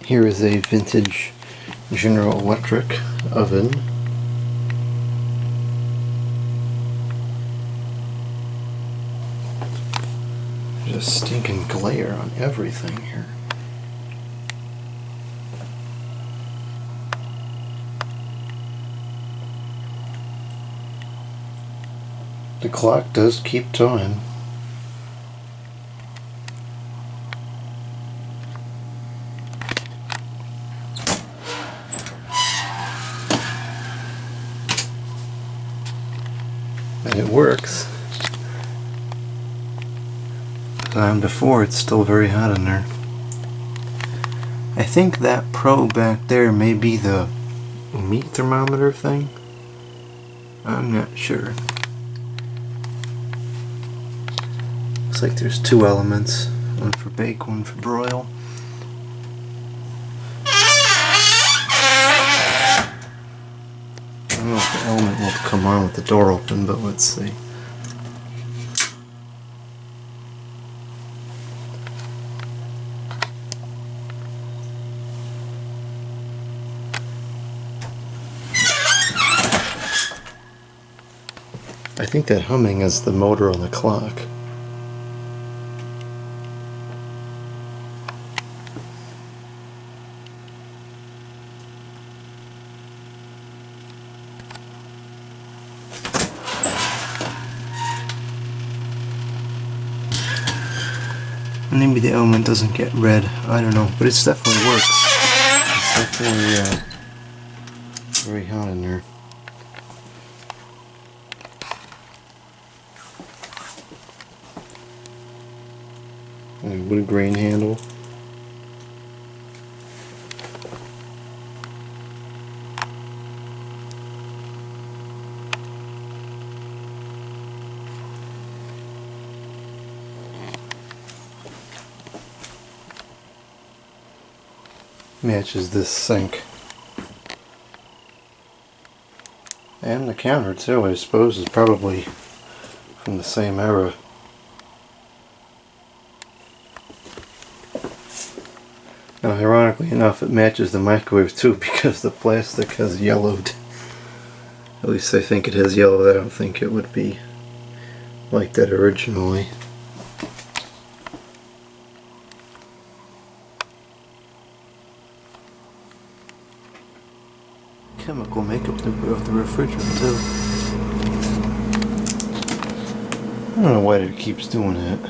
Here is a vintage General Electric oven. There's a stinking glare on everything here. The clock does keep time. And it works. The time before, it's still very hot in there. I think that probe back there may be the meat thermometer thing. I'm not sure. Looks like there's two elements. One for bake, one for broil. I don't know if the element will come on with the door open, but let's see. I think that humming is the motor on the clock. Maybe the element doesn't get red, I don't know, but it definitely works. It's definitely very hot in there. And a wood grain handle. Matches this sink. And the counter too, I suppose, is probably from the same era. And ironically enough, it matches the microwave too because the plastic has yellowed. At least I think it has yellowed. I don't think it would be like that originally. Chemical makeup of the refrigerant too. I don't know why it keeps doing that.